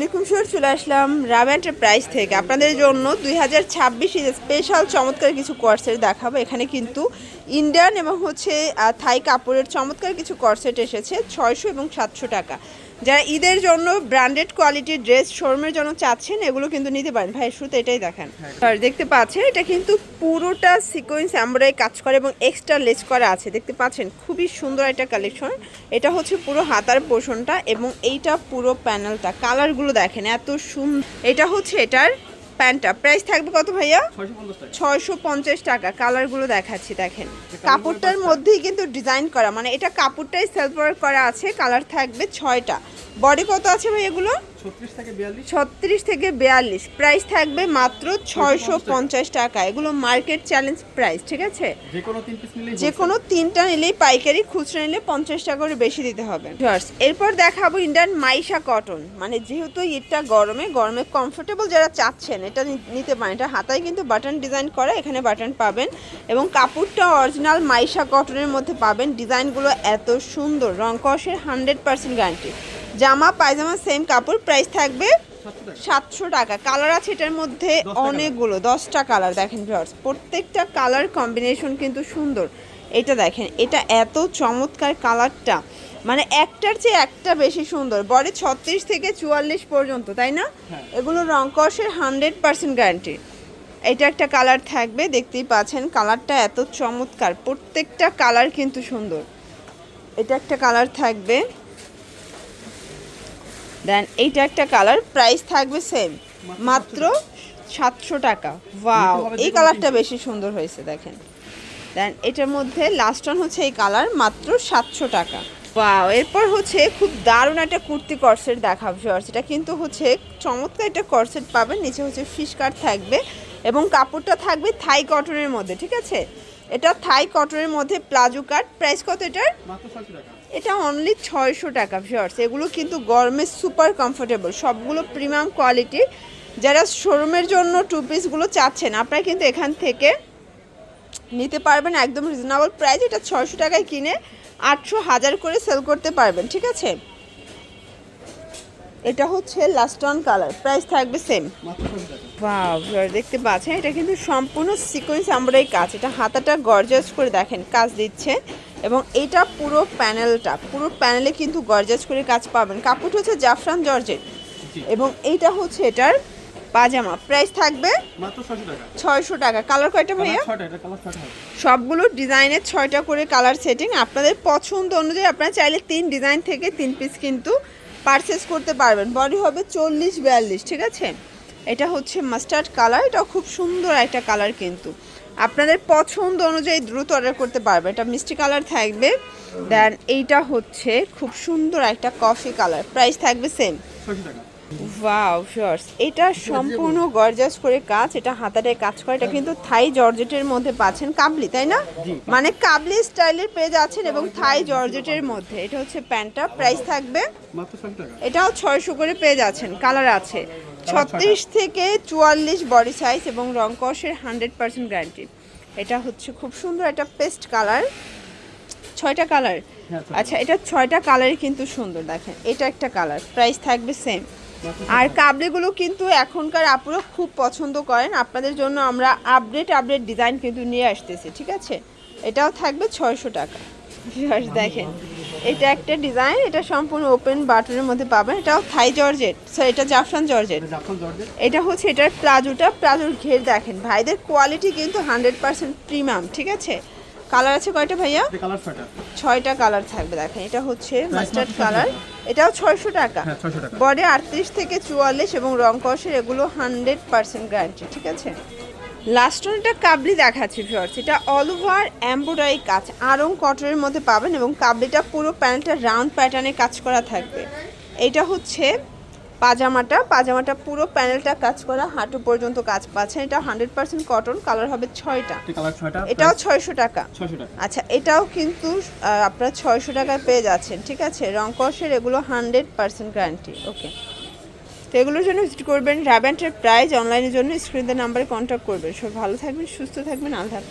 আলাইকুম স্যার, চলে আসলাম রাবে এন্টারপ্রাইজ থেকে আপনাদের জন্য 2026 স্পেশাল চমৎকার কিছু কোয়ার্সেট দেখাবো। এখানে কিন্তু ইন্ডিয়ান এবং থাই কাপড়ের চমৎকার কিছু কোয়ার্সেট এসেছে 600 এবং 700 টাকা। যারা ঈদের জন্য ব্র্যান্ডেড কোয়ালিটির ড্রেস শোরুমের জন্য চাচ্ছেন এগুলো কিন্তু নিতে পারেন। ভাই শুরুতে এটাই দেখেন, আর দেখতে পাচ্ছেন এটা কিন্তু পুরোটা সিকোয়েন্স এমব্রয়ডারি কাজ করে এবং এক্সট্রা লেস করা আছে। দেখতে পাচ্ছেন খুবই সুন্দর একটা কালেকশন। এটা হচ্ছে পুরো হাতার পোর্শনটা এবং এইটা পুরো প্যানেলটা, কালারগুলো দেখেন এত সুন্দর। এটা হচ্ছে এটার প্যান্টটা, প্রাইস থাকবে কত ভাইয়া? 650 টাকা। কালারগুলো দেখাচ্ছি দেখেন, কাপড়টার মধ্যেই কিন্তু ডিজাইন করা, মানে এটা কাপড়টাই সেলফ ওয়ার্ক করা আছে। কালার থাকবে 6টা। বডি কত আছে ভাই এগুলো? 36 থেকে 42। প্রাইস থাকবে মাত্র 650 টাকা। এগুলো মার্কেট চ্যালেঞ্জ প্রাইস, ঠিক আছে? যে কোনো তিনটা নিলেই পাইকারি, খুচরা নিলে 50 টাকা করে বেশি দিতে হবে। এরপর দেখাবো ইন্ডিয়ান মাইশা কটন। মানে যেহেতু এটা গরমে কমফোর্টেবল যারা চাচ্ছেন এটা নিতে পারেন। এটা হাতায় কিন্তু বাটন ডিজাইন করা, এখানে বাটন পাবেন এবং কাপড়টা অরিজিনাল মাইশা কটনের মধ্যে পাবেন। ডিজাইনগুলো এত সুন্দর, রং কষের 100% গ্যারান্টি। জামা পায়জামা সেম কাপড়, প্রাইস থাকবে 700 টাকা। কালার আছে এটার মধ্যে অনেকগুলো, 10টা কালার দেখেন ভিউয়ার্স, প্রত্যেকটা কালার কম্বিনেশন কিন্তু সুন্দর। এটা দেখেন, এটা এত চমৎকার কালারটা, মানে একটার চেয়ে একটা বেশি সুন্দর। বডি 36 থেকে 44 পর্যন্ত, তাই না? এগুলো রং কষের 100% গ্যারান্টি। এটা একটা কালার থাকবে, দেখতেই পাচ্ছেন কালারটা এত চমৎকার, প্রত্যেকটা কালার কিন্তু সুন্দর। এটা একটা কালার থাকবে, দেন এইটা একটা কালার, প্রাইস থাকবে সেম মাত্র 700 টাকা। ওয়াও, এই কালারটা বেশি সুন্দর হয়েছে দেখেন। দেন এটার মধ্যে লাস্ট ওয়ান হচ্ছে এই কালার, মাত্র 700 টাকা। ওয়াও, এরপর হচ্ছে খুব দারুণ একটা কুর্তি কর্সেট দেখাবো। এটা কিন্তু হচ্ছে চমৎকার একটা কর্সেট পাবেন, নিচে হচ্ছে ফিশ কাট থাকবে এবং কাপড়টা থাকবে থাই কটনের মধ্যে, ঠিক আছে? এটা থাই কটনের মধ্যে প্লাজো কাট। প্রাইস কত এটার? এটা অনলি 600 টাকা ভিউয়ার্স। এগুলো কিন্তু গরমে সুপার কমফোর্টেবল, সবগুলো প্রিমিয়াম কোয়ালিটির। যারা শোরুমের জন্য টু পিসগুলো চাচ্ছেন আপনারা কিন্তু এখান থেকে নিতে পারবেন একদম রিজনেবল প্রাইস। এটা 600 টাকায় কিনে 800 1000 করে সেল করতে পারবেন, ঠিক আছে? এটা হচ্ছে লাস্ট ওয়ান কালার, প্রাইস থাকবে সেম। ওয়াও ভিউয়ার্স, দেখতে পাচ্ছেন এটা কিন্তু সম্পূর্ণ সিকোয়েন্স এমব্রয়ডারি কাজ। এটা হাতাটা গর্জাস করে দেখেন কাজ দিচ্ছে এবং এটা পুরো প্যানেলে কিন্তু গর্জাস করে কাজ পাবেন। কাপড় হচ্ছে জাফরান জর্জেট এবং এইটা হচ্ছে এটার পাজামা। প্রাইস থাকবে মাত্র 600 টাকা। কালার কয়টা ভাইয়া? সবগুলো ডিজাইনের 6টা করে কালার সেটিং। আপনাদের পছন্দ অনুযায়ী আপনারা চাইলে 3 ডিজাইন থেকে 3 পিস কিন্তু পারচেস করতে পারবেন। বডি হবে 40-42, ঠিক আছে? এটা হচ্ছে মাস্টার্ড কালার, এটাও খুব সুন্দর একটা কালার, কিন্তু আপনাদের পছন্দ অনুযায়ী দ্রুত অর্ডার করতে পারবেন। এটা মিষ্টি কালার থাকবে। দেন এইটা হচ্ছে খুব সুন্দর একটা কফি কালার, প্রাইস থাকবে সেম। ওয়াও ভিউয়ার্স, এটা সম্পূর্ণ গর্জাস করে কাজ, এটা হাতাটায় কাজ করে। এটা কিন্তু থাই জর্জেটের মধ্যে পাচ্ছেন, কাবলি, তাই না? মানে কাবলি স্টাইলের পেয়ে যাচ্ছেন এবং থাই জর্জেটের মধ্যে। এটা হচ্ছে প্যান্টটা, প্রাইস থাকবে এটাও 600 করে পেয়ে যাচ্ছেন। কালার আছে 36 থেকে 44 বডি সাইজ এবং রং কষের 100% গ্যারান্টি। এটা হচ্ছে খুব সুন্দর একটা পেস্ট কালার, 6টা কালার। আচ্ছা, এটা 6টা কালারই কিন্তু সুন্দর দেখেন। এটা একটা কালার, প্রাইস থাকবে সেম। আর কাবলিগুলো কিন্তু এখনকার আপুরা খুব পছন্দ করেন, আপনাদের জন্য আমরা আপডেট ডিজাইন কিন্তু নিয়ে আসতেছি, ঠিক আছে? এটাও থাকবে 600 টাকা। দেখেন এটা একটা ডিজাইন, এটা সম্পূর্ণ ওপেন বাটনের মধ্যে পাবেন। এটাও থাই জর্জেট, এটা জাফরান জর্জেট। এটা হচ্ছে এটার প্লাজোর ঘের দেখেন। ভাইদের কোয়ালিটি কিন্তু 100% প্রিমিয়াম, ঠিক আছে? কালার আছে কয়টা ভাইয়া? 6টা কালার থাকবে দেখেন। এটা হচ্ছে মাস্টার্ড কালার, এটাও 600 টাকা। বডি 38 থেকে 44 এবং রং কষের এগুলো 100% গ্যারান্টি, ঠিক আছে? লাস্ট ওয়ানটা কাবলি দেখাচ্ছি ভিউয়ার্স। এটা অল ওভার এমব্রয়ডারি কাজ, আরং কটনের মধ্যে পাবেন এবং কাবলিটা পুরো প্যান্টটা রাউন্ড প্যাটার্নে কাজ করা থাকবে। এটা হচ্ছে পাজামাটা পুরো প্যানেলটা কাজ করা, হাঁটু পর্যন্ত কাজ পাচ্ছেন। এটা 100% কটন, কালার হবে 6টা। এটাও 600 টাকা। আচ্ছা, এটাও কিন্তু আপনারা 600 টাকায় পেয়ে যাচ্ছেন, ঠিক আছে? রং কষের এগুলো 100% গ্যারান্টি। ওকে, তো এগুলোর জন্য ভিজিট করবেন রাবে এন্টারপ্রাইজ। অনলাইনের জন্য স্ক্রিনের নাম্বারে কন্ট্যাক্ট করবেন। সব ভালো থাকবেন, সুস্থ থাকবেন, আল্লাহ হাফেজ।